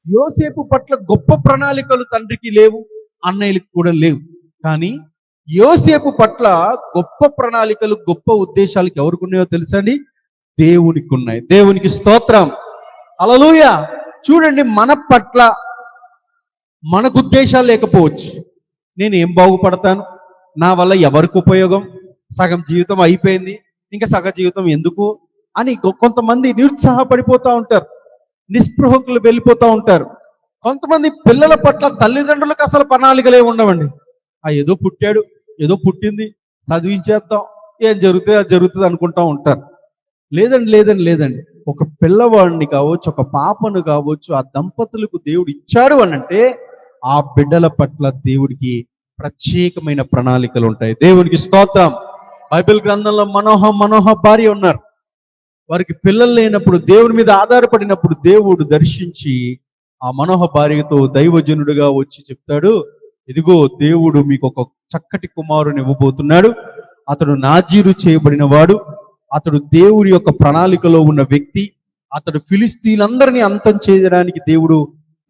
యోసేపు పట్ల గొప్ప ప్రణాళికలు తండ్రికి లేవు, అన్నయ్యలకు కూడా లేవు. కానీ యోసేపు పట్ల గొప్ప ప్రణాళికలు, గొప్ప ఉద్దేశాలకు ఎవరికి ఉన్నాయో తెలుసా అండి? దేవునికి ఉన్నాయి. దేవునికి స్తోత్రం, హల్లెలూయా. చూడండి, మన పట్ల మనకు ఉద్దేశాలు లేకపోవచ్చు. నేను ఏం బాగుపడతాను, నా వల్ల ఎవరికి ఉపయోగం, సగం జీవితం అయిపోయింది, ఇంకా సగ జీవితం ఎందుకు అని కొంతమంది నిరుత్సాహపడిపోతూ ఉంటారు, నిస్పృహకులు వెళ్ళిపోతూ ఉంటారు. కొంతమంది పిల్లల పట్ల తల్లిదండ్రులకు అసలు ప్రణాళికలే ఉండవండి. ఏదో పుట్టాడు, ఏదో పుట్టింది, చదివించేద్దాం, ఏం జరుగుతుంది అది జరుగుతుంది అనుకుంటా ఉంటారు. లేదండి. ఒక పిల్లవాడిని కావచ్చు, ఒక పాపను కావచ్చు, ఆ దంపతులకు దేవుడు ఇచ్చాడు అనంటే ఆ బిడ్డల పట్ల దేవుడికి ప్రత్యేకమైన ప్రణాళికలు ఉంటాయి. దేవునికి స్తోత్రం. బైబిల్ గ్రంథంలో మనోహ భార్య ఉన్నారు. వారికి పిల్లలు లేనప్పుడు, దేవుని మీద ఆధారపడినప్పుడు దేవుడు దర్శించి ఆ మనోహ భార్యతో దైవజనుడుగా వచ్చి చెప్తాడు, ఇదిగో దేవుడు మీకు ఒక చక్కటి కుమారుని ఇవ్వబోతున్నాడు. అతడు నాజీరు చేయబడిన వాడు, అతడు దేవుడి యొక్క ప్రణాళికలో ఉన్న వ్యక్తి, అతడు ఫిలిస్తీన్లందరినీ అంతం చేయడానికి దేవుడు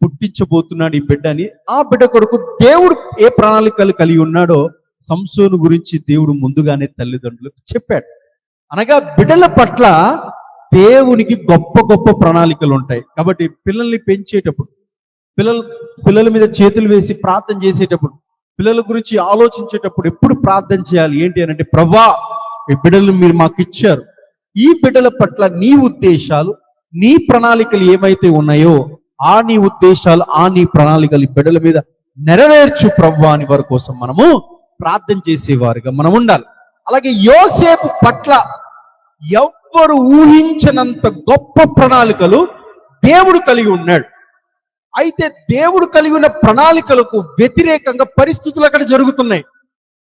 పుట్టించబోతున్నాడు ఈ బిడ్డని. ఆ బిడ్డ కొరకు దేవుడు ఏ ప్రణాళికలు కలిగి ఉన్నాడో సంసోను గురించి దేవుడు ముందుగానే తల్లిదండ్రులకు చెప్పాడు. అనగా బిడ్డల పట్ల దేవునికి గొప్ప ప్రణాళికలు ఉంటాయి. కాబట్టి పిల్లల్ని పెంచేటప్పుడు, పిల్లల మీద చేతులు వేసి ప్రార్థన చేసేటప్పుడు, పిల్లల గురించి ఆలోచించేటప్పుడు ఎప్పుడు ప్రార్థన చేయాలి ఏంటి అని అంటే, ప్రభువా ఈ బిడ్డలు మీరు మాకు ఇచ్చారు, ఈ బిడ్డల పట్ల నీ ఉద్దేశాలు, నీ ప్రణాళికలు ఏమైతే ఉన్నాయో ఆ నీ ఉద్దేశాలు, ఆ నీ ప్రణాళికలు బిడ్డల మీద నెరవేర్చు ప్రభువా అని వారి కోసం మనము ప్రార్థన చేసేవారుగా మనం ఉండాలి. అలాగే యోసేపు పట్ల ఎవ్వరు ఊహించనంత గొప్ప ప్రణాళికలు దేవుడు కలిగి ఉన్నాడు. అయితే దేవుడు కలిగి ఉన్న ప్రణాళికలకు వ్యతిరేకంగా పరిస్థితులు అక్కడ జరుగుతున్నాయి.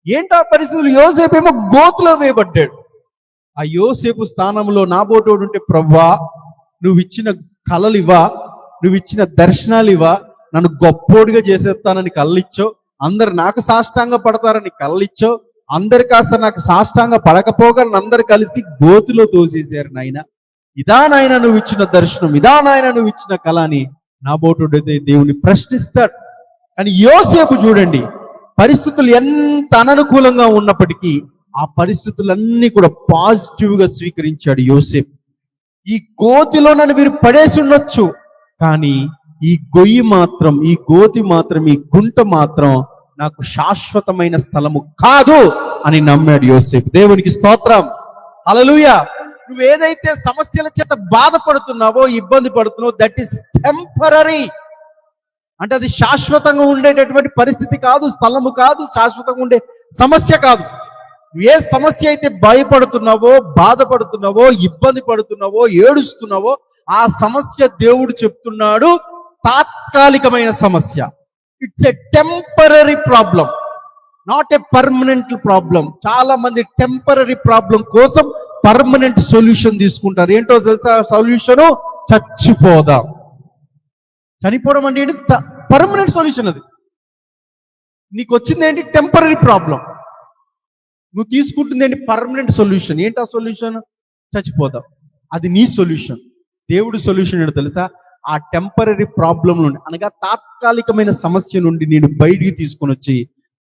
ఏంటా పరిస్థితులు? యోసేపు ఏమో గోతులో వేయబడ్డాడు. ఆ యోసేపు స్థానంలో నాబోటోడు ఉంటే, ప్రభువా నువ్వు ఇచ్చిన కలలు ఇవ్వా, నువ్వు ఇచ్చిన దర్శనాలు ఇవ్వా, నన్ను గొప్పోడిగా చేసేస్తానని కళ్ళిచ్చావు, అందరు నాకు సాష్టాంగ పడతారని కళ్ళిచ్చావు, అందరు కాస్త నాకు సాష్టాంగ పడకపోగా అందరు కలిసి గోతులో తోసేశారు నాయన. ఇదా నాయన నువ్వు ఇచ్చిన దర్శనం, ఇదా నాయన నువ్వు ఇచ్చిన కళ అని నాబోటుడైతే దేవుని ప్రశ్నిస్తాడు. కానీ యోసేపు చూడండి, పరిస్థితులు ఎంత అననుకూలంగా ఉన్నప్పటికీ ఆ పరిస్థితులన్నీ కూడా పాజిటివ్గా స్వీకరించాడు యోసేపు. ఈ గోతిలో నన్ను మీరు పడేసి ఉండొచ్చు, కానీ ఈ గొయ్యి మాత్రం, ఈ గోతి మాత్రం, ఈ గుంట మాత్రం నాకు శాశ్వతమైన స్థలము కాదు అని నమ్మాడు యోసేపు. దేవునికి స్తోత్రం, హల్లెలూయా. నువ్వు ఏదైతే సమస్యల చేత బాధపడుతున్నావో, ఇబ్బంది పడుతున్నావో, దట్ ఈస్ టెంపరరీ. అంటే అది శాశ్వతంగా ఉండేటటువంటి పరిస్థితి కాదు, స్థలము కాదు, శాశ్వతంగా ఉండే సమస్య కాదు. ఏ సమస్య అయితే భయపడుతున్నావో, బాధపడుతున్నావో, ఇబ్బంది పడుతున్నావో, ఏడుస్తున్నావో, ఆ సమస్య దేవుడు చెప్తున్నాడు తాత్కాలికమైన సమస్య. It's a temporary problem, not a permanent problem. చాలా మంది టెంపరరీ ప్రాబ్లం కోసం పర్మనెంట్ సొల్యూషన్ తీసుకుంటారు. ఏంటో తెలుసా సొల్యూషను? చచ్చిపోదాం. చనిపోవడం అంటే ఏంటి? Permanent solution. అది నీకు వచ్చింది ఏంటి? Temporary problem. నువ్వు తీసుకుంటుంది ఏంటి? Permanent solution. ఏంటి ఆ సొల్యూషన్? చచ్చిపోదాం. అది నీ సొల్యూషన్. దేవుడి సొల్యూషన్ ఏంటో తెలుసా? ఆ టెంపరరీ ప్రాబ్లం నుండి, అనగా తాత్కాలికమైన సమస్య నుండి నేను బయటికి తీసుకొని వచ్చి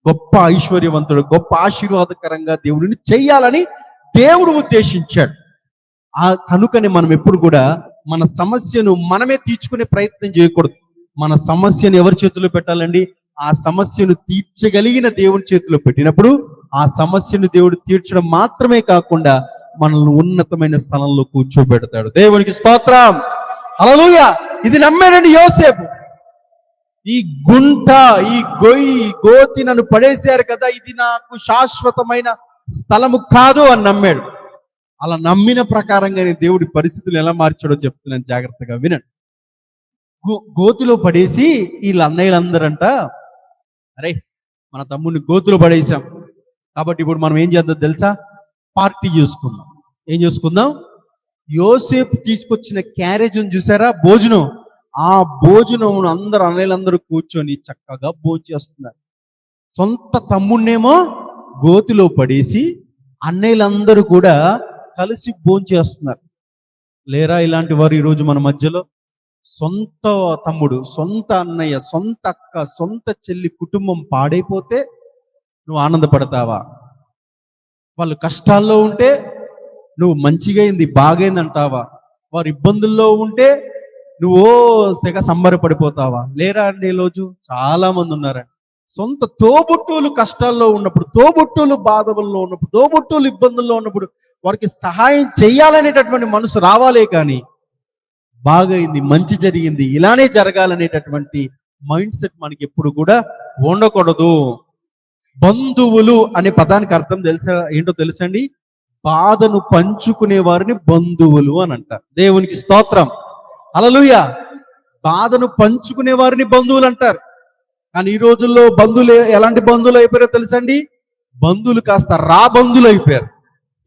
గొప్ప ఐశ్వర్యవంతుడు, గొప్ప ఆశీర్వాదకరంగా దేవుడిని చెయ్యాలని దేవుడు ఉద్దేశించాడు. ఆ కనుకనే మనం ఎప్పుడు కూడా మన సమస్యను మనమే తీర్చుకునే ప్రయత్నం చేయకూడదు. మన సమస్యను ఎవరి చేతిలో పెట్టాలండి? ఆ సమస్యను తీర్చగలిగిన దేవుని చేతిలో పెట్టినప్పుడు ఆ సమస్యను దేవుడు తీర్చడం మాత్రమే కాకుండా మనల్ని ఉన్నతమైన స్థలంలో కూర్చోబెడతాడు. దేవునికి స్తోత్రం, హల్లెలూయా. ఇది నమ్మాడండి యోసేపు. ఈ గుంట, ఈ గోతి నన్ను పడేశారు కదా, ఇది నాకు శాశ్వతమైన స్థలము కాదు అని నమ్మాడు. అలా నమ్మిన ప్రకారంగానే దేవుడి పరిస్థితులు ఎలా మార్చాడో చెప్తున్నాను, జాగ్రత్తగా వినండి. గోతిలో పడేసి వీళ్ళ అన్నయ్యలందరంట, అరే మన తమ్ముడిని గోతులో పడేసాం కాబట్టి ఇప్పుడు మనం ఏం చేద్దాం తెలుసా? పార్టీ చేసుకుందాం. ఏం చేసుకుందాం? యోసేపు తీసుకొచ్చిన క్యారేజ్ చూసారా, భోజనం. ఆ భోజనం అందరు అన్నయ్యలందరూ కూర్చొని చక్కగా భోంచేస్తున్నారు. సొంత తమ్ముడినేమో గోతిలో పడేసి అన్నయ్యలందరూ కూడా కలిసి భోంచేస్తున్నారు. లేరా ఇలాంటి వారు ఈరోజు మన మధ్యలో? సొంత తమ్ముడు, సొంత అన్నయ్య, సొంత అక్క, సొంత చెల్లి కుటుంబం పాడైపోతే నువ్వు ఆనందపడతావా? వాళ్ళు కష్టాల్లో ఉంటే నువ్వు మంచిగా అయింది, బాగైంది అంటావా? వారు ఇబ్బందుల్లో ఉంటే నువ్వు సెగ సంబరపడిపోతావా? లేరా అండి? ఈరోజు చాలా మంది ఉన్నారండి, సొంత తోబుట్టువులు కష్టాల్లో ఉన్నప్పుడు, తోబుట్టువులు బాధల్లో ఉన్నప్పుడు, తోబుట్టువులు ఇబ్బందుల్లో ఉన్నప్పుడు వారికి సహాయం చేయాలనేటటువంటి మనసు రావాలే కానీ బాగైంది, మంచి జరిగింది, ఇలానే జరగాలనేటటువంటి మైండ్ సెట్ మనకి ఎప్పుడు కూడా ఉండకూడదు. బంధువులు అనే పదానికి అర్థం ఏంటో తెలుసండి? బాధను పంచుకునే వారిని బంధువులు అని అంటారు. దేవునికి స్తోత్రం, హల్లెలూయా. బాధను పంచుకునే వారిని బంధువులు అంటారు. కానీ ఈ రోజుల్లో బంధువులు ఎలాంటి బంధువులు అయిపోయారో తెలుసండి? బంధువులు కాస్త రా బంధువులు అయిపోయారు.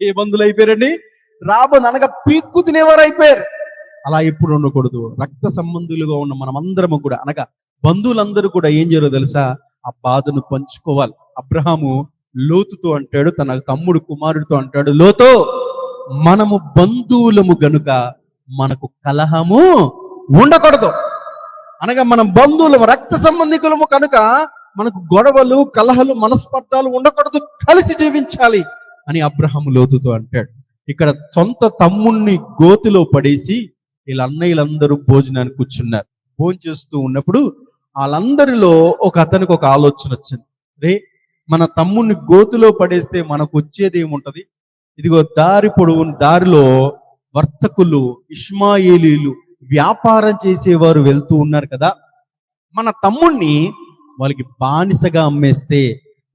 ఏ బంధువులు అయిపోయారండి? అనగా పీక్కు తినేవారు అయిపోయారు. అలా ఎప్పుడు ఉండకూడదు. రక్త సంబంధులుగా ఉన్న మనమందరము కూడా, అనగా బంధువులందరూ కూడా ఏం చేయాలో తెలుసా? ఆ బాధను పంచుకోవాలి. అబ్రహాము లోతుతో అంటాడు, తన తమ్ముడు కుమారుడితో అంటాడు, లోతో మనము బంధువులము గనుక మనకు కలహము ఉండకూడదు. అనగా మనం బంధువులము, రక్త సంబంధికులము కనుక మనకు గొడవలు, కలహలు, మనస్పర్ధాలు ఉండకూడదు, కలిసి జీవించాలి అని అబ్రహాము లోతుతో అంటాడు. ఇక్కడ సొంత తమ్ముణ్ణి గోతిలో పడేసి వీళ్ళ అన్నయ్యలందరూ భోజనానికి కూర్చున్నారు. భోజనం చేస్తూ ఉన్నప్పుడు వాళ్ళందరిలో అతనికి ఒక ఆలోచన వచ్చింది. రే, మన తమ్ముణ్ణి గోతిలో పడేస్తే మనకు వచ్చేది ఏముంటది? ఇదిగో దారిలో వర్తకులు, ఇష్మాయేలీలు, వ్యాపారం చేసేవారు వెళ్తూ ఉన్నారు కదా, మన తమ్ముణ్ణి వాళ్ళకి బానిసగా అమ్మేస్తే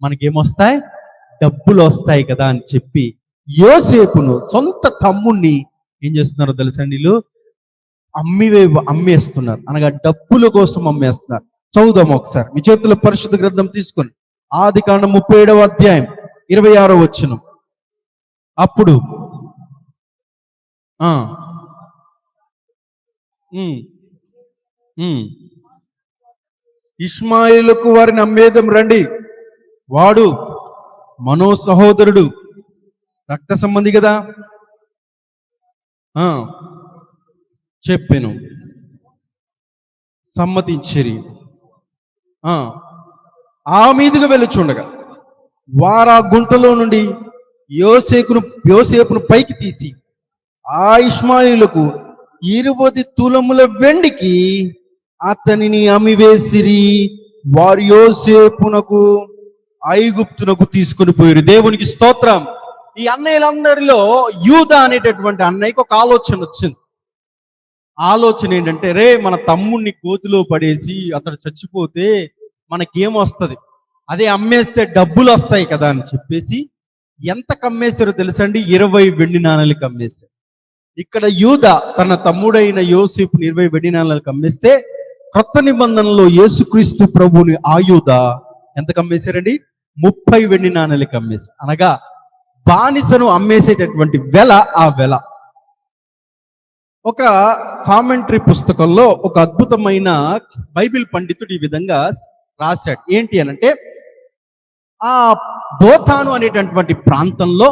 మనకేమొస్తాయి? డబ్బులు వస్తాయి కదా అని చెప్పి యోసేపును, సొంత తమ్ముణ్ణి ఏం చేస్తున్నారో తెలుసండి? వీళ్ళు అమ్మేస్తున్నారు, అనగా డబ్బుల కోసం అమ్మేస్తున్నారు. చదువుదాం ఒకసారి మీ చేతుల్లో పరిశుద్ధ గ్రంథం తీసుకొని, ఆదికాండం 37వ అధ్యాయం 26వ వచనం. అప్పుడు ఇష్మాయేలుకు వారిని అమ్మేదం రండి, వాడు మనో సహోదరుడు, రక్త సంబంధి కదా. చెప్పాను, సమ్మతించిరి. ఆ మీదుగా వెళ్ళుచుండగా వారు ఆ గుంటలో నుండి యోసేపును పైకి తీసి ఆ ఇష్మాయేలుకు 20 తులముల వెండికి అతనిని అమ్మివేసిరి. వారు యోసేపునకు ఐగుప్తునకు తీసుకుని పోయారు. దేవునికి స్తోత్రం. ఈ అన్నయ్యలందరిలో యూదా అనేటటువంటి అన్నయ్యకి ఒక ఆలోచన వచ్చింది. ఆలోచన ఏంటంటే, రే, మన తమ్ముణ్ణి గోతిలో పడేసి అతడు చచ్చిపోతే మనకేమొస్తుంది? అదే అమ్మేస్తే డబ్బులు వస్తాయి కదా అని చెప్పేసి ఎంత కమ్మేశారో తెలుసండి? 20 వెండి నాణాలకు అమ్మేశారు. ఇక్కడ యూదా తన తమ్ముడైన యోసేపుని 20 వెండి నాణాలకు అమ్మేస్తే, కొత్త నిబంధనలో యేసుక్రీస్తు ప్రభువుని ఆ యూదా ఎంత కమ్మేశారండి? 30 వెండి నాణాలకు అమ్మేశారు. అనగా బానిసను అమ్మేసేటటువంటి వెల, ఆ వెల. ఒక కామెంటరీ పుస్తకంలో ఒక అద్భుతమైన బైబిల్ పండితుడు ఈ విధంగా రాశాడు. ఏంటి అనంటే, ఆ దోతాను అనేటటువంటి ప్రాంతంలో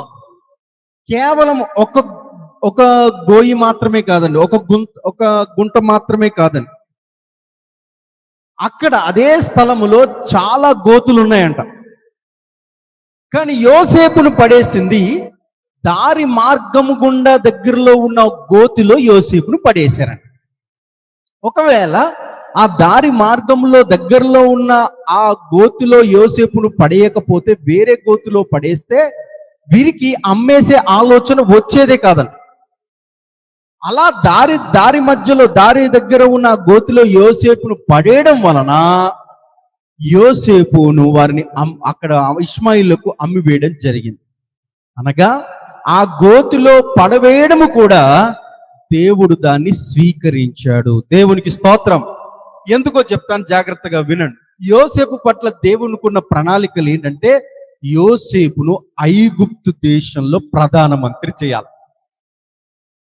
కేవలం ఒక గోయి మాత్రమే కాదండి, ఒక గుంట మాత్రమే కాదండి, అక్కడ అదే స్థలములో చాలా గోతులు ఉన్నాయంట. కానీ యోసేపును పడేసింది దారి మార్గము గుండా దగ్గరలో ఉన్న గోతిలో యోసేపును పడేశారంట. ఒకవేళ ఆ దారి మార్గంలో దగ్గరలో ఉన్న ఆ గోతిలో యోసేపును పడేయకపోతే వేరే గోతిలో పడేస్తే వీరికి అమ్మేసే ఆలోచన వచ్చేదే కాదండి. అలా దారి మధ్యలో, దారి దగ్గర ఉన్న గోతిలో యోసేపును పడేయడం వలన యోసేపును వారిని అక్కడ ఇష్మాయిలకు అమ్మివేయడం జరిగింది. అనగా ఆ గోతిలో పడవేయడము కూడా దేవుడు దాన్ని స్వీకరించాడు. దేవునికి స్తోత్రం. ఎందుకో చెప్తాను, జాగ్రత్తగా వినండి. యోసేపు పట్ల దేవునికున్న ప్రణాళికలు ఏంటంటే, యోసేపును ఐగుప్తు దేశంలో ప్రధానమంత్రి చేయాలి.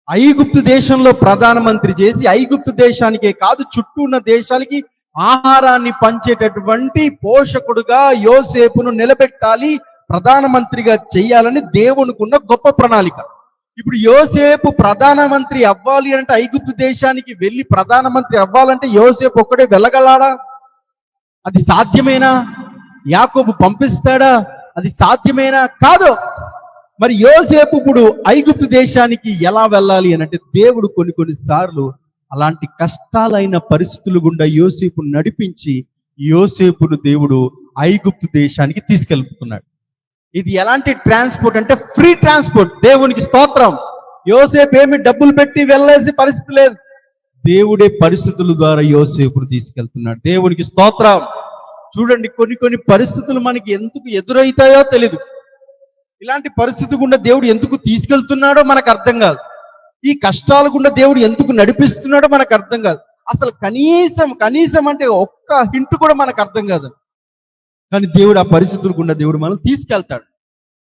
ఐగుప్తు దేశంలో ప్రధానమంత్రి చేసి, ఐగుప్తు దేశానికే కాదు చుట్టూ ఉన్న దేశాలకి ఆహారాన్ని పంచేటటువంటి పోషకుడుగా యోసేపును నిలబెట్టాలి, ప్రధానమంత్రిగా చెయ్యాలని దేవునికున్న గొప్ప ప్రణాళిక. ఇప్పుడు యోసేపు ప్రధానమంత్రి అవ్వాలి అంటే ఐగుప్తు దేశానికి వెళ్ళి ప్రధానమంత్రి అవ్వాలంటే యోసేపు ఒక్కడే వెళ్ళగలడా? అది సాధ్యమేనా? యాకోబు పంపిస్తాడా? అది సాధ్యమేనా? కాదు. మరి యోసేపు ఇప్పుడు ఐగుప్తు దేశానికి ఎలా వెళ్ళాలి అని అంటే దేవుడు కొన్ని సార్లు అలాంటి కష్టాలైన పరిస్థితులు గుండా యోసేపును నడిపించి యోసేపును దేవుడు ఐగుప్తు దేశానికి తీసుకెళ్తున్నాడు. ఇది ఎలాంటి ట్రాన్స్పోర్ట్ అంటే ఫ్రీ ట్రాన్స్పోర్ట్. దేవునికి స్తోత్రం. యోసేపు ఏమి డబ్బులు పెట్టి వెళ్ళేసి పరిస్థితి లేదు. దేవుడే పరిస్థితుల ద్వారా యోసేపును తీసుకెళ్తున్నాడు. దేవునికి స్తోత్రం. చూడండి, కొన్ని పరిస్థితులు మనకి ఎందుకు ఎదురవుతాయో తెలీదు. ఇలాంటి పరిస్థితి గుండా దేవుడు ఎందుకు తీసుకెళ్తున్నాడో మనకు అర్థం కాదు. ఈ కష్టాల గుండా దేవుడు ఎందుకు నడిపిస్తున్నాడో మనకు అర్థం కాదు. అసలు కనీసం అంటే ఒక్క హింట్ కూడా మనకు అర్థం కాదు. కానీ దేవుడు ఆ పరిస్థితుల గుండా దేవుడు మనల్ని తీసుకెళ్తాడు.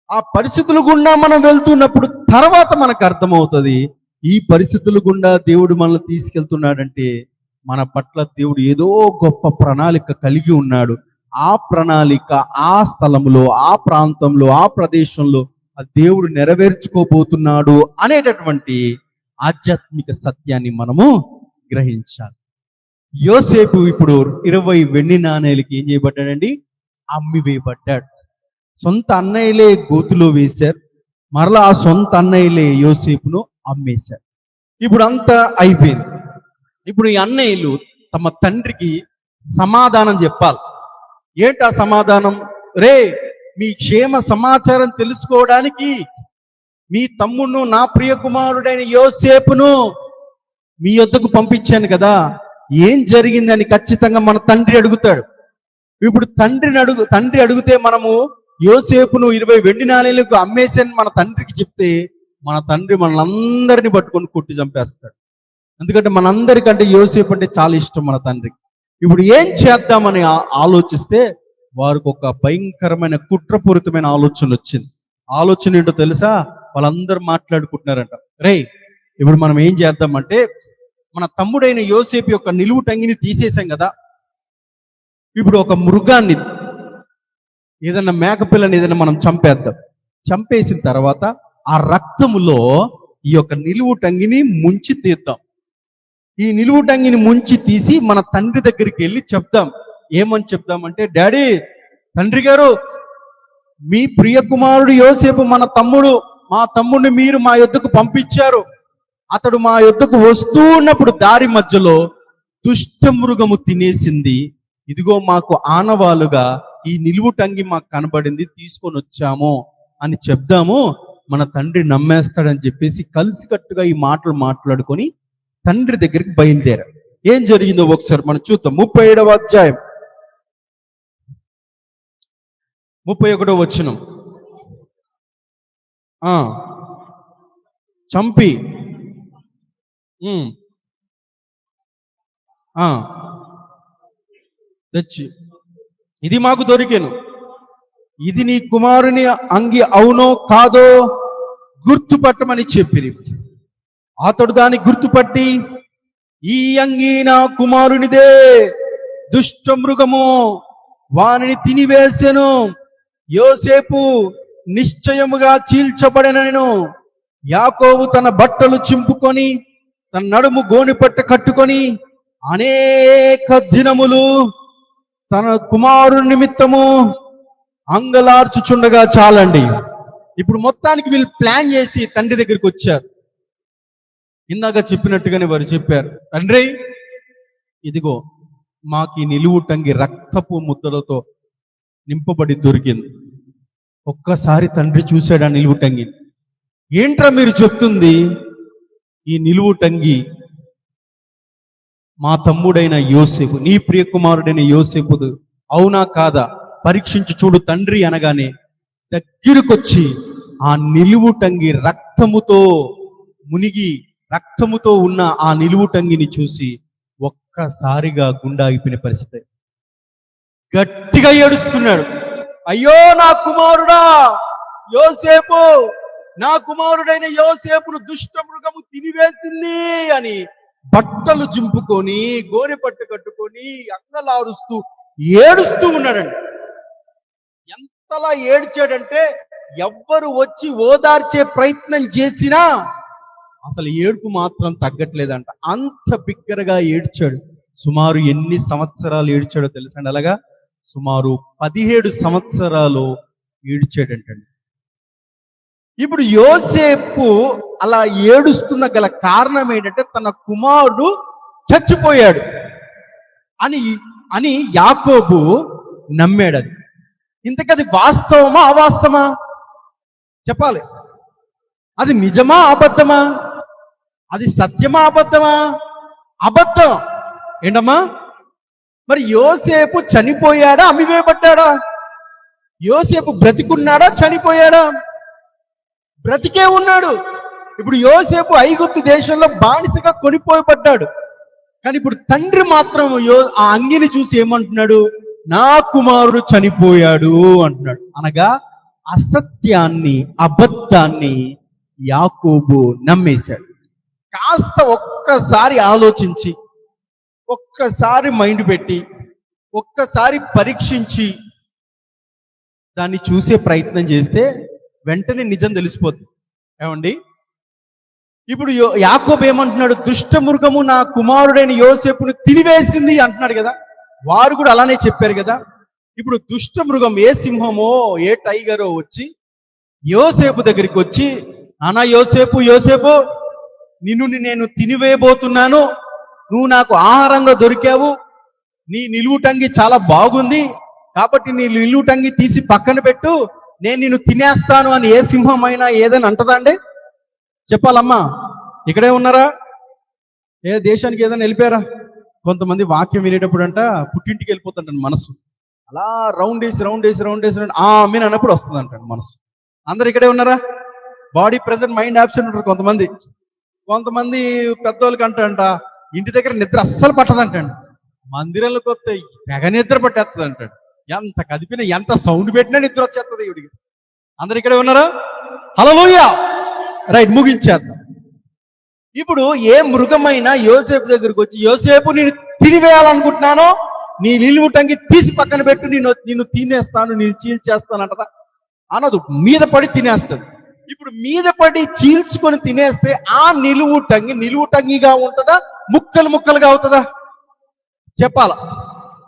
ఆ పరిస్థితుల గుండా మనం వెళ్తున్నప్పుడు తర్వాత మనకు అర్థమవుతుంది, ఈ పరిస్థితుల గుండా దేవుడు మనల్ని తీసుకెళ్తున్నాడంటే మన పట్ల దేవుడు ఏదో గొప్ప ప్రణాళిక కలిగి ఉన్నాడు. ఆ ప్రణాళిక ఆ స్థలంలో, ఆ ప్రాంతంలో, ఆ ప్రదేశంలో ఆ దేవుడు నెరవేర్చుకోబోతున్నాడు అనేటటువంటి ఆధ్యాత్మిక సత్యాన్ని మనము గ్రహించాలి. యోసేపు ఇప్పుడు 20 వెండి నాణేలకి ఏం చేయబడ్డాడండి? అమ్మి వేయబడ్డాడు. సొంత అన్నయ్యలే గోతులో వేశారు. మరలా ఆ సొంత అన్నయ్యలే యోసేపును అమ్మేశారు. ఇప్పుడు అంతా అయిపోయింది. ఇప్పుడు ఈ అన్నయ్యలు తమ తండ్రికి సమాధానం చెప్పాలి. ఏంటి ఆ సమాధానం? రే, మీ క్షేమ సమాచారం తెలుసుకోవడానికి మీ తమ్ముడును, నా ప్రియ కుమారుడైన యోసేపును మీ యొద్దకు పంపించాను కదా, ఏం జరిగిందని ఖచ్చితంగా మన తండ్రి అడుగుతాడు. ఇప్పుడు తండ్రి అడిగితే మనము యోసేపును 20 వెండి నాణేలకు అమ్మేసాను మన తండ్రికి చెప్తే మన తండ్రి మనందరినీ పట్టుకొని కొట్టి చంపేస్తాడు. ఎందుకంటే మనందరికంటే యోసేపు అంటే చాలా ఇష్టం మన తండ్రికి. ఇప్పుడు ఏం చేద్దామని ఆలోచిస్తే వారికి ఒక భయంకరమైన కుట్రపూరితమైన ఆలోచన వచ్చింది. ఆలోచన ఏంటో తెలుసా? వాళ్ళందరూ మాట్లాడుకుంటున్నారంట, రే ఇప్పుడు మనం ఏం చేద్దామంటే మన తమ్ముడైన యోసేపు యొక్క నిలువు టంగిని తీసేసాం కదా, ఇప్పుడు ఒక మృగాన్ని, ఏదైనా మేకపిల్లని ఏదైనా మనం చంపేద్దాం. చంపేసిన తర్వాత ఆ రక్తములో ఈ యొక్క నిలువు టంగిని ముంచి తీద్దాం. ఈ నిలువు టంగిని ముంచి తీసి మన తండ్రి దగ్గరికి వెళ్ళి చెప్దాం. ఏమని చెప్దామంటే, డాడీ, తండ్రి గారు, మీ ప్రియ కుమారుడు యోసేపు మా తమ్ముడిని మీరు మా యొద్దకు పంపించారు. అతడు మా యొద్దకు వస్తూ ఉన్నప్పుడు దారి మధ్యలో దుష్ట మృగము తినేసింది. ఇదిగో మాకు ఆనవాలుగా ఈ నిలువు టంగి మాకు కనబడింది, తీసుకొని వచ్చాము అని చెప్దాము. మన తండ్రి నమ్మేస్తాడని చెప్పేసి కలిసికట్టుగా ఈ మాటలు మాట్లాడుకొని తండ్రి దగ్గరికి బయలుదేరారు. ఏం జరిగిందో ఒకసారి మనం చూద్దాం. 37వ అధ్యాయం 31వ వచనం. చంపి తెచ్చి, ఇది మాకు దొరికెను, ఇది నీ కుమారుని అంగి అవునో కాదో గుర్తుపట్టమని చెప్పిరి. అతడు దాన్ని గుర్తుపట్టి, ఈ అంగి నా కుమారునిదే, దుష్ట మృగము వానిని తినివేసెను, యోసేపు నిశ్చయముగా చీల్చబడెనను. యాకోబు తన బట్టలు చింపుకొని తన నడుము గోనిపట్ట కట్టుకొని అనేక దినములు తన కుమారుని నిమిత్తము అంగలార్చుచుండగా చాలండి. ఇప్పుడు మొత్తానికి వీళ్ళు ప్లాన్ చేసి తండ్రి దగ్గరికి వచ్చారు. ఇందాక చెప్పినట్టుగానే వారు చెప్పారు, తండ్రి ఇదిగో మాకు ఈ నిలువు టంగి రక్తపు ముద్దలతో నింపబడి దొరికింది. ఒక్కసారి తండ్రి చూశాడు ఆ నిలువు టంగి. ఏంట్రా మీరు చెప్తుంది? ఈ నిలువు టంగి మా తమ్ముడైన యోసేపు, నీ ప్రియ కుమారుడైన యోసేపుదు, అవునా కాదా పరీక్షించి చూడు తండ్రి అనగానే దగ్గరకొచ్చి ఆ నిలువు టంగి రక్తముతో మునిగి రక్తముతో ఉన్న ఆ నిలువు టంగిని చూసి ఒక్కసారిగా గుండె ఆగిపోయిన పరిస్థితి. గట్టిగా ఏడుస్తున్నాడు, అయ్యో నా కుమారుడా యోసేపు, నా కుమారుడైన యోసేపును దుష్ట మృగము తినివేసింది అని బట్టలు చింపుకొని గోనె పట్టు కట్టుకొని అంగలారుస్తూ ఏడుస్తూ ఉన్నాడండి. ఎంతలా ఏడ్చాడంటే ఎవ్వరు వచ్చి ఓదార్చే ప్రయత్నం చేసినా అసలు ఏడుపు మాత్రం తగ్గట్లేదంట. అంత బిగ్గరగా ఏడ్చాడు. సుమారు ఎన్ని సంవత్సరాలు ఏడ్చాడో తెలుసండి? అలాగా సుమారు 17 సంవత్సరాలు ఏడ్చాడంటండి. ఇప్పుడు యోసేపు అలా ఏడుస్తున్న గల కారణం ఏంటంటే తన కుమారుడు చచ్చిపోయాడు అని అని యాకోబు నమ్మాడు. అది ఇంతకది వాస్తవమా అవాస్తవమా చెప్పాలి? అది నిజమా అబద్ధమా? అది సత్యమా అబద్ధమా? అబద్ధం. ఏంటమ్మా? మరి యోసేపు చనిపోయాడా అమ్మివేయబడ్డాడా? యోసేపు బ్రతికున్నాడా చనిపోయాడా? బ్రతికే ఉన్నాడు. ఇప్పుడు యోసేపు ఐగుప్తు దేశంలో బానిసగా కొనిపోయబడ్డాడు. కానీ ఇప్పుడు తండ్రి మాత్రం ఆ అంగిని చూసి ఏమంటున్నాడు? నా కుమారుడు చనిపోయాడు అంటున్నాడు. అనగా అసత్యాన్ని, అబద్ధాన్ని యాకోబు నమ్మేశాడు. కాస్త ఒక్కసారి ఆలోచించి, ఒక్కసారి మైండ్ పెట్టి, ఒక్కసారి పరీక్షించి దాన్ని చూసే ప్రయత్నం చేస్తే వెంటనే నిజం తెలిసిపోతుంది. ఏమండి? ఇప్పుడు యాకోబు ఏమంటున్నాడు? దుష్ట మృగము నా కుమారుడైన యోసేపును తినివేసింది అంటున్నాడు కదా. వారు కూడా అలానే చెప్పారు కదా. ఇప్పుడు దుష్ట మృగం ఏ సింహమో ఏ టైగరో వచ్చి యోసేపు దగ్గరికి వచ్చి, నానా యోసేపు, యోసేపు నిన్ను నేను తినివేయబోతున్నాను, నువ్వు నాకు ఆహారంగా దొరికావు, నీ నిలువుటంగి చాలా బాగుంది కాబట్టి నీ నిలువుటంగి తీసి పక్కన పెట్టు, నేను నిన్ను తినేస్తాను అని ఏ సింహం అయినా ఏదైనా అంటదండి? చెప్పాలమ్మా. ఇక్కడే ఉన్నారా? ఏ దేశానికి ఏదైనా వెళ్ళిపోయారా? కొంతమంది వాక్యం వినేటప్పుడు అంట పుట్టింటికి వెళ్ళిపోతుంటాను మనసు. అలా రౌండ్ వేసి ఆమెన్ అన్నప్పుడు వస్తుందంట మనసు. అందరు ఇక్కడే ఉన్నారా? బాడీ ప్రెజెంట్, మైండ్ యాబ్సెంట్ ఉంటారు కొంతమంది. కొంతమంది పెద్దోళ్ళకి అంట ఇంటి దగ్గర నిద్ర అస్సలు పట్టదంటండి. మందిరంలోకి వస్తే తెగ నిద్ర పట్టేస్తుంది అంటాడు. ఎంత కదిపినా, ఎంత సౌండ్ పెట్టినా నిద్ర వచ్చేస్తుంది ఇవిడికి. అందరు ఇక్కడే ఉన్నారా? హల్లెలూయా. రైట్, ముగించేద్దాం. ఇప్పుడు ఏ మృగమైనా యోసేపు దగ్గరికి వచ్చి, యోసేపు నేను తినివేయాలనుకుంటున్నాను, నీ నిలువుటంగి తీసి పక్కన పెట్టు, నిన్ను తినేస్తాను, నేను చీల్చేస్తాను అంటదా? అనదు. మీద పడి తినేస్తుంది. ఇప్పుడు మీద పడి చీల్చుకొని తినేస్తే ఆ నిలువుటంగిగా ఉంటుందా, ముక్కలు ముక్కలుగా అవుతుందా? చెప్పాల.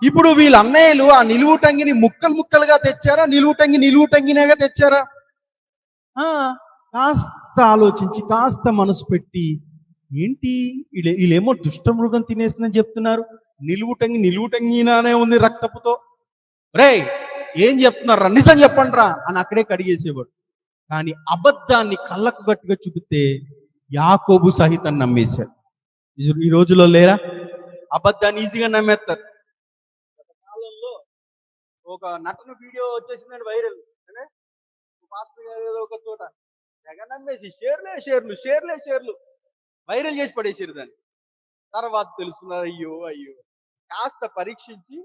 ఇప్పుడు వీళ్ళ అన్నయ్యలు ఆ నిలువుటంగిని ముక్కలు ముక్కలుగా తెచ్చారా, నిలువుటంగినేగా తెచ్చారా? కాస్త ఆలోచించి, కాస్త మనసు పెట్టి, ఏంటి వీళ్ళేమో దుష్టమృగం తినేసిందని చెప్తున్నారు, నిలువుటంగినానే ఉంది రక్తపుతో, రే ఏం చెప్తున్నారా, నిజం చెప్పండి రా అని అక్కడే కడిగేసేవాడు. కానీ అబద్ధాన్ని కళ్ళకు గట్టిగా చూపితే యాకోబు సహితం నమ్మేశాడు. ఈ రోజులో లేరా? అబద్ధాన్ని ఈజీగా నమ్మేస్తారు. కాలంలో ఒక నటన వీడియో వచ్చేసిందండి వైరల్. పాస్టర్ గారు ఏదో ఒక చోట తెగ నమ్మేసి షేర్లే వైరల్ చేసి పడేసారు దాన్ని. తర్వాత తెలుసుకున్నారు, అయ్యో కాస్త పరీక్షించి,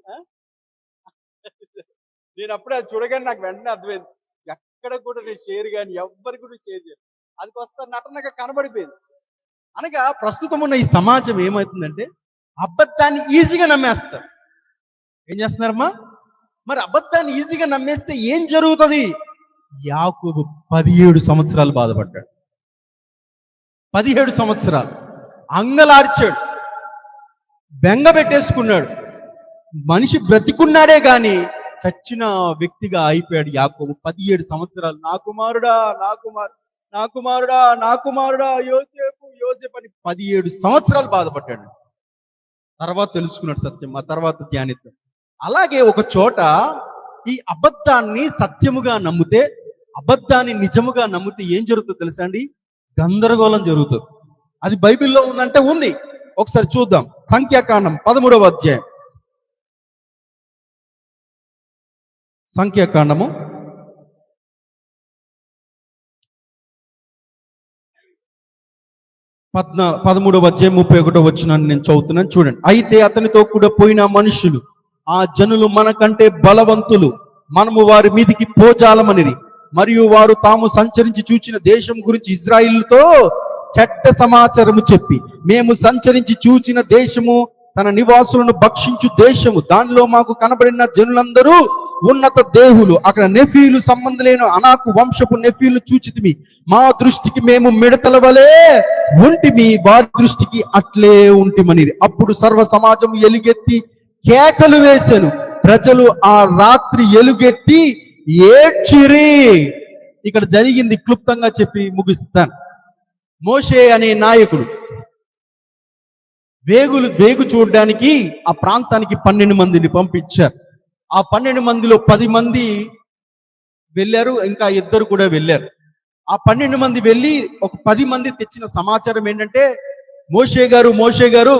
నేను అప్పుడే అది చూడగానే నాకు వెంటనే అర్థమైంది, ఎక్కడ కూడా నేను షేర్ కానీ ఎవ్వరికి కూడా షేర్ చేయను. అది వస్తా నటనగా కనబడిపోయింది. అనగా ప్రస్తుతం ఉన్న ఈ సమాజం ఏమవుతుందంటే అబద్ధాన్ని ఈజీగా నమ్మేస్తారు. ఏం చేస్తున్నారమ్మా? మరి అబద్ధాన్ని ఈజీగా నమ్మేస్తే ఏం జరుగుతుంది? యాకోబు 17 సంవత్సరాలు బాధపడ్డాడు. 17 సంవత్సరాలు అంగలార్చాడు, బెంగ పెట్టేసుకున్నాడు. మనిషి బ్రతికున్నాడే గాని చచ్చిన వ్యక్తిగా అయిపోయాడు యాకోబు. 17 సంవత్సరాలు నా కుమారుడా యోసేపు అని 17 సంవత్సరాలు బాధపడ్డాడు. తర్వాత తెలుసుకున్నాడు సత్యం. ఆ తర్వాత ధ్యానిద్దాం. అలాగే ఒక చోట ఈ అబద్ధాన్ని సత్యముగా నమ్మితే, అబద్ధాన్ని నిజముగా నమ్మితే ఏం జరుగుతుందో తెలుసా అండి? గందరగోళం జరుగుతుంది. అది బైబిల్లో ఉందంటే ఉంది. ఒకసారి చూద్దాం. సంఖ్యాకాండం 13వ అధ్యాయం. సంఖ్యాకాండము 13వ అధ్యాయం 31వ వచనాన్ని నేను చదువుతున్నాను, చూడండి. అయితే అతనితో కూడా పోయిన మనుషులు, ఆ జనులు మనకంటే బలవంతులు, మనము వారి మీదికి పోజాలమనిరి. మరియు వారు తాము సంచరించి చూచిన దేశం గురించి ఇజ్రాయిలుతో చెడ్డ సమాచారము చెప్పి, మేము సంచరించి చూచిన దేశము తన నివాసులను భక్షించు దేశము, దానిలో మాకు కనబడిన జనులందరూ ఉన్నత దేహులు. అక్కడ నెఫీలు సంబంధులైన అనాకు వంశపు నెఫీలు చూచితిమి. మా దృష్టికి మేము మిడతల వలె ఉంటిమి, వారి దృష్టికి అట్లే ఉంటిమని. అప్పుడు సర్వ సమాజం ఎలుగెత్తి కేకలు వేసెను. ప్రజలు ఆ రాత్రి ఎలుగెత్తి ఏడ్చిరి. ఇక్కడ జరిగింది క్లుప్తంగా చెప్పి ముగిస్తాను. మోషే అనే నాయకుడు వేగు చూడడానికి ఆ ప్రాంతానికి 12 మందిని పంపించారు. ఆ 12 మందిలో 10 మంది వెళ్ళారు, ఇంకా 2 కూడా వెళ్ళారు. ఆ 12 మంది వెళ్ళి ఒక 10 మంది తెచ్చిన సమాచారం ఏంటంటే, మోషే గారు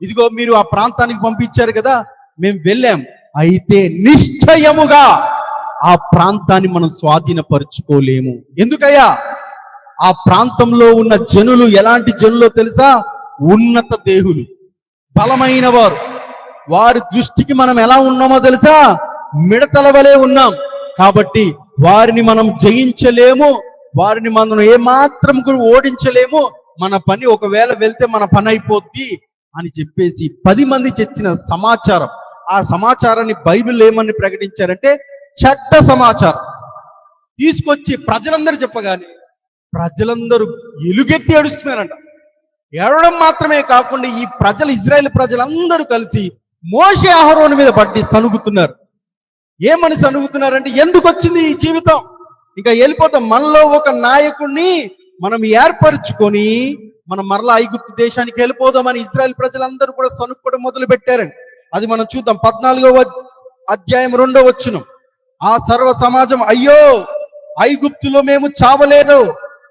ఇదిగో మీరు ఆ ప్రాంతానికి పంపించారు కదా, మేము వెళ్ళాం, అయితే నిశ్చయముగా ఆ ప్రాంతాన్ని మనం స్వాధీనపరుచుకోలేము. ఎందుకయ్యా? ఆ ప్రాంతంలో ఉన్న జనులు ఎలాంటి జనులో తెలుసా? ఉన్నత దేహులు, బలమైన వారు. వారి దృష్టికి మనం ఎలా ఉన్నామో తెలుసా? మిడతల వలె ఉన్నాం. కాబట్టి వారిని మనం జయించలేము, వారిని మనం ఏమాత్రం కూడా ఓడించలేము. మన పని ఒకవేళ వెళ్తే మన పని అయిపోద్ది అని చెప్పేసి 10 మంది తెచ్చిన సమాచారం. ఆ సమాచారాన్ని బైబిల్ ఏమని ప్రకటించారంటే చెడ్డ సమాచారం తీసుకొచ్చి ప్రజలందరూ చెప్పగానే ప్రజలందరూ ఎలుగెత్తి ఏడుస్తున్నారంట. ఏడవడం మాత్రమే కాకుండా ఈ ప్రజలు, ఇజ్రాయెల్ ప్రజలందరూ కలిసి మోషే అహరోను మీద పట్టి సనుగుతున్నారు. ఏమని సనుగుతున్నారంటే, ఎందుకు వచ్చింది ఈ జీవితం, ఇంకా వెళ్ళిపోతాం, మనలో ఒక నాయకుడిని మనం ఏర్పరచుకొని మనం మరలా ఐగుప్తు దేశానికి వెళ్ళిపోదామని ఇజ్రాయెల్ ప్రజలందరూ కూడా సనుక్కోవడం మొదలు పెట్టారండి. అది మనం చూద్దాం. 14వ అధ్యాయం 2వ వచనం. ఆ సర్వ సమాజం, అయ్యో, ఐగుప్తులో మేము చావలేదు,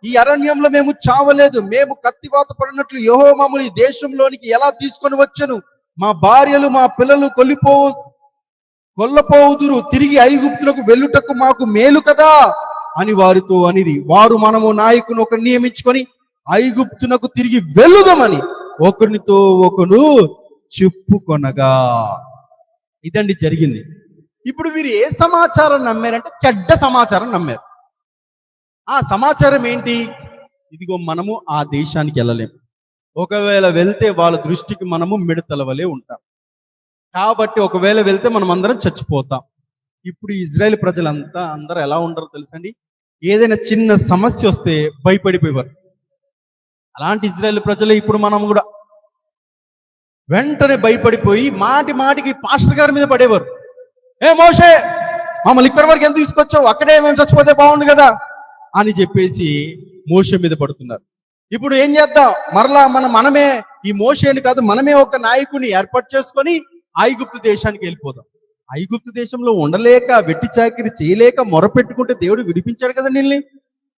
ఈ అరణ్యంలో మేము చావలేదు, మేము కత్తివాత పడినట్లు యెహోవా మమ్మల్ని ఈ దేశంలోనికి ఎలా తీసుకొని వచ్చెను, మా భార్యలు మా పిల్లలు కొల్లపోవుదురు, తిరిగి ఐగుప్తులకు వెళ్ళుటకు మాకు మేలు కదా అని వారితో అనిరి. వారు, మనము నాయకుని ఒకరు నియమించుకొని ఐగుప్తునకు తిరిగి వెళ్ళుదామని ఒకరినితో ఒకరు చెప్పుకొనగా. ఇదండి జరిగింది. ఇప్పుడు వీరు ఏ సమాచారం నమ్మారంటే చెడ్డ సమాచారం నమ్మారు. ఆ సమాచారం ఏంటి? ఇదిగో మనము ఆ దేశానికి వెళ్ళలేము, ఒకవేళ వెళ్తే వాళ్ళ దృష్టికి మనము మిడతల వలె ఉంటాం, కాబట్టి ఒకవేళ వెళ్తే మనం అందరం చచ్చిపోతాం. ఇప్పుడు ఇజ్రాయెల్ అందరూ ఎలా ఉంటారో తెలుసండి? ఏదైనా చిన్న సమస్య వస్తే భయపడిపోయేవారు. అలాంటి ఇజ్రాయెల్ ప్రజలే ఇప్పుడు మనం కూడా. వెంటనే భయపడిపోయి మాటికి పాస్టర్ గారి మీద పడేవారు. ఏ మోషే, మమ్మల్ని ఇక్కడి వరకు ఎందుకు తీసుకొచ్చావు, అక్కడే మేము చచ్చిపోతే బాగుండు కదా అని చెప్పేసి మోషే మీద పడుతున్నారు. ఇప్పుడు ఏం చేద్దాం, మరలా మనమే ఈ మోషేని కాదు, మనమే ఒక నాయకుని ఏర్పాటు చేసుకొని ఐగుప్తు దేశానికి వెళ్ళిపోదాం. ఐగుప్తు దేశంలో ఉండలేక, వెట్టి చాకిరి చేయలేక మొరపెట్టుకుంటే దేవుడు విడిపించాడు కదా నిల్ని.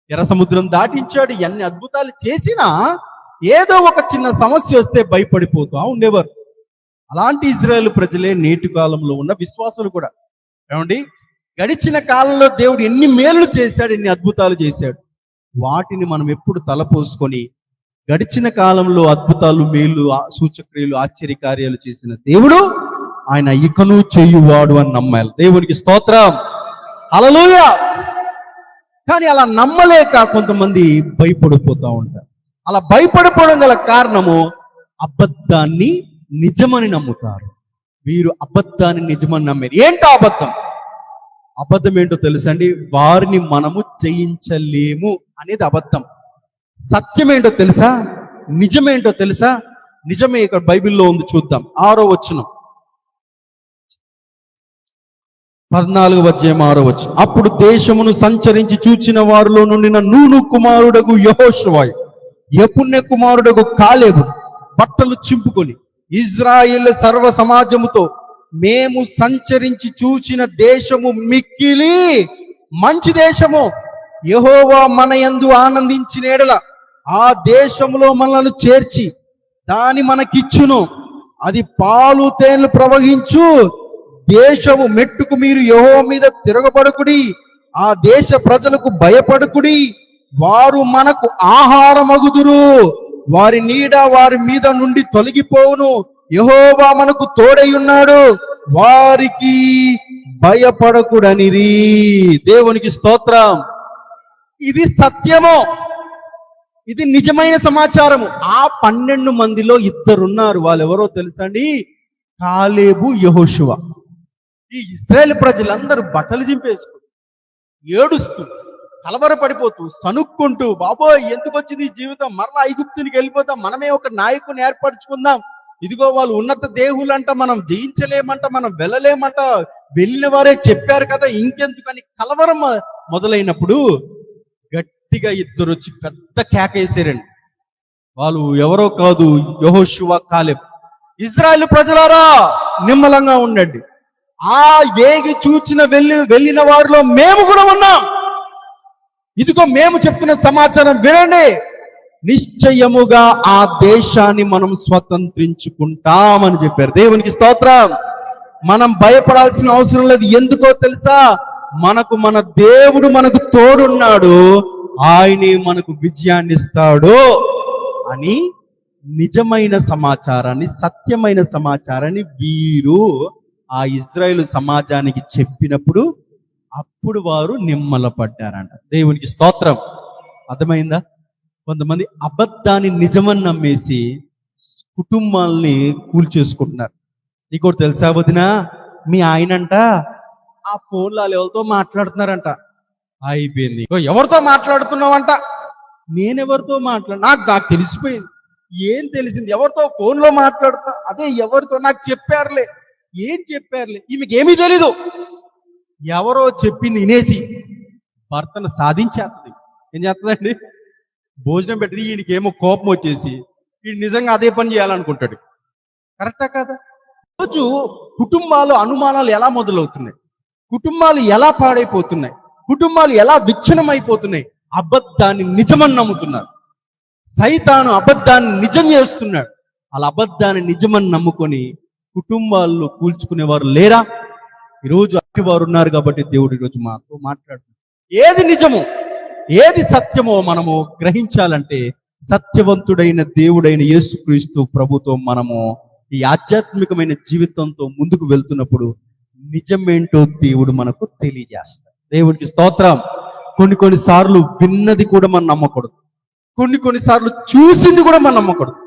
ఎర్ర సముద్రం దాటించాడు, ఎన్ని అద్భుతాలు చేసినా ఏదో ఒక చిన్న సమస్య వస్తే భయపడిపోతూ ఉండేవారు. అలాంటి ఇజ్రాయెల్ ప్రజలే నేటి కాలంలో ఉన్న విశ్వాసులు కూడా. ఏమండి, గడిచిన కాలంలో దేవుడు ఎన్ని మేలు చేశాడు, ఎన్ని అద్భుతాలు చేశాడు, వాటిని మనం ఎప్పుడు తలపోసుకొని గడిచిన కాలంలో అద్భుతాలు, మేలు, సూచక్రియలు, ఆశ్చర్యకార్యాలు చేసిన దేవుడు ఆయన ఇకను చేయువాడు అని నమ్మాలి. దేవునికి స్తోత్రం, హల్లెలూయా. కానీ అలా నమ్మలేక కొంతమంది భయపడిపోతూ ఉంటారు. అలా భయపడిపోవడం గల కారణము అబద్ధాన్ని నిజమని నమ్ముతారు. వీరు అబద్ధాన్ని నిజమని నమ్మారు. ఏంటో అబద్ధం? అబద్ధం ఏంటో తెలుసండి? వారిని మనము జయించలేము అనేది అబద్ధం. సత్యం ఏంటో తెలుసా? నిజమేంటో తెలుసా? నిజమే ఇక్కడ బైబిల్లో ఉంది, చూద్దాం. 6వ వచనం, 14వ అధ్యాయం 6వ వచనం. అప్పుడు దేశమును సంచరించి చూచిన వారిలో నుండిన నూను కుమారుడగు యెహోషువ, యెఫున్నె కుమారుడగు కాలేబు బట్టలు చింపుకొని ఇజ్రాయేల్ సర్వ సమాజముతో, మేము సంచరించి చూచిన దేశము మిక్కిలి మంచి దేశము, యెహోవా మన యందు ఆనందించిన ఎడల ఆ దేశములో మనలను చేర్చి దాని మనకిచ్చును, అది పాలు తేనెలు ప్రవహించు దేశము. మెట్టుకు మీరు యెహోవా మీద తిరగబడుకుడి, ఆ దేశ ప్రజలకు భయపడుకుడి, వారు మనకు ఆహారమగుదురు, వారి నీడ వారి మీద నుండి తొలగిపోవును, యెహోవా మనకు తోడై ఉన్నాడు, వారికి భయపడకుడనిరి. దేవునికి స్తోత్రం. ఇది సత్యము, ఇది నిజమైన సమాచారము. ఆ 12 మందిలో 2 ఉన్నారు. వాళ్ళు ఎవరో తెలుసండి? కాలేబు, యెహోషువ. ఈ ఇశ్రాయేల్ ప్రజలందరూ బట్టలు చింపేసుకుంటూ ఏడుస్తూ కలవరపడిపోతూ సనుక్కుంటూ, బాబోయ్ ఎందుకు వచ్చింది ఈ జీవితం, మరలా ఐగుప్తునికి వెళ్ళిపోతాం, మనమే ఒక నాయకుని ఏర్పరచుకుందాం, ఇదిగో వాళ్ళు ఉన్నత దేవులంట, మనం జయించలేమంట, మనం వెళ్ళలేమంట, వెళ్ళిన వారే చెప్పారు కదా, ఇంకెందుకని కలవరం మొదలైనప్పుడు గట్టిగా ఇద్దరు వచ్చి పెద్ద కేకేసారండి. వాళ్ళు ఎవరో కాదు, యెహోషువ, కాలేబ్. ఇశ్రాయేలు ప్రజలారా నిమ్మలంగా ఉండండి, ఆ ఏగి చూచిన వెళ్ళిన వారిలో మేము కూడా ఉన్నాం, ఇదిగో మేము చెప్తున్న సమాచారం వినండి, నిశ్చయముగా ఆ దేశాన్ని మనం స్వతంత్రించుకుంటామని చెప్పారు. దేవునికి స్తోత్రం. మనం భయపడాల్సిన అవసరం లేదు. ఎందుకో తెలుసా? మన దేవుడు మనకు తోడున్నాడు, ఆయనే మనకు విజయాన్ని ఇస్తాడు అని నిజమైన సమాచారాన్ని, సత్యమైన సమాచారాన్ని వీరు ఆ ఇజ్రాయేలు సమాజానికి చెప్పినప్పుడు అప్పుడు వారు నిమ్మలపడ్డారంట. దేవునికి స్తోత్రం. అర్థమైందా? కొంతమంది అబద్ధాన్ని నిజమని నమ్మేసి కుటుంబాల్ని కూల్చేసుకుంటున్నారు. నీకోటి తెలుసా వదిన, మీ ఆయనంట ఆ ఫోన్లో ఎవరితో మాట్లాడుతున్నారంట. అయిపోయింది. ఎవరితో మాట్లాడుతున్నావంట? నేనెవరితో నాకు తెలిసిపోయింది. ఏం తెలిసింది? ఎవరితో ఫోన్లో మాట్లాడుతా? అదే ఎవరితో నాకు చెప్పారులే. ఏం చెప్పారులే? ఈమెకేమీ తెలీదు. ఎవరో చెప్పింది వినేసి భర్తను సాధించేస్తుంది. ఏం చేస్తుందండి? భోజనం పెట్టి ఈయనకేమో కోపం వచ్చేసి ఈయన నిజంగా అదే పని చేయాలనుకుంటాడు. కరెక్టా కదా? రోజు కుటుంబాలు అనుమానాలు ఎలా మొదలవుతున్నాయి, కుటుంబాలు ఎలా పాడైపోతున్నాయి, కుటుంబాలు ఎలా విచ్ఛిన్నమైపోతున్నాయి. అబద్ధాన్ని నిజమని నమ్ముతున్నారు. సైతాను అబద్ధాన్ని నిజం చేస్తున్నాడు. అలా అబద్ధాన్ని నిజమని నమ్ముకొని కుటుంబాల్లో కూల్చుకునేవారు లేరా? ఈరోజు వారు ఉన్నారు కాబట్టి దేవుడు ఈరోజు మాతో మాట్లాడుతున్నారు. ఏది నిజమో, ఏది సత్యమో మనము గ్రహించాలంటే సత్యవంతుడైన దేవుడైన యేసుక్రీస్తు ప్రభుతో మనము ఈ ఆధ్యాత్మికమైన జీవితంతో ముందుకు వెళ్తున్నప్పుడు నిజమేంటో దేవుడు మనకు తెలియజేస్తాడు. దేవుడికి స్తోత్రం. కొన్ని సార్లు విన్నది కూడా మనం నమ్మకూడదు, కొన్ని సార్లు చూసింది కూడా మనం నమ్మకూడదు.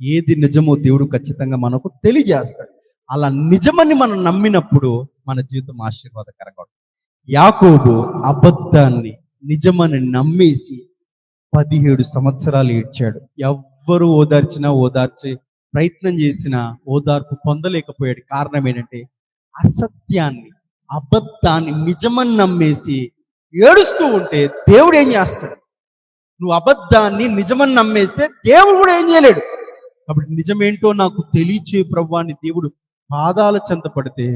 ఏది నిజమో దేవుడు ఖచ్చితంగా మనకు తెలియజేస్తాడు. అలా నిజమని మనం నమ్మినప్పుడు మన జీవితం ఆశీర్వాదకరంగా ఉంటుంది. యాకోబు అబద్ధాన్ని నిజమని నమ్మేసి 17 సంవత్సరాలు ఏడ్చాడు. ఎవ్వరు ఓదార్చే ప్రయత్నం చేసినా ఓదార్పు పొందలేకపోయాడు. కారణం ఏంటంటే అసత్యాన్ని, అబద్ధాన్ని నిజమని నమ్మేసి ఏడుస్తూ ఉంటే దేవుడు ఏం చేస్తాడు? నువ్వు అబద్ధాన్ని నిజమని నమ్మేస్తే దేవుడు కూడా ఏం చేయలేడు. కాబట్టి నిజమేంటో నాకు తెలియచే ప్రభువాన్ని దేవుడు పాదాల చెంత పడితే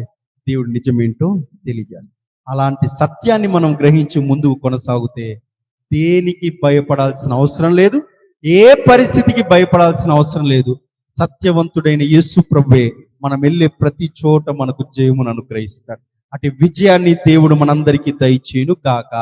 దేవుడు నిజమేంటో తెలియజేస్తాడు. అలాంటి సత్యాన్ని మనం గ్రహించి ముందుకు కొనసాగితే దేనికి భయపడాల్సిన అవసరం లేదు, ఏ పరిస్థితికి భయపడాల్సిన అవసరం లేదు. సత్యవంతుడైన యేసు ప్రభువే మనం వెళ్ళే ప్రతి చోట మనకు జయమును అనుగ్రహిస్తాడు. అటు విజయాన్ని దేవుడు మనందరికీ దయచేయును కాక.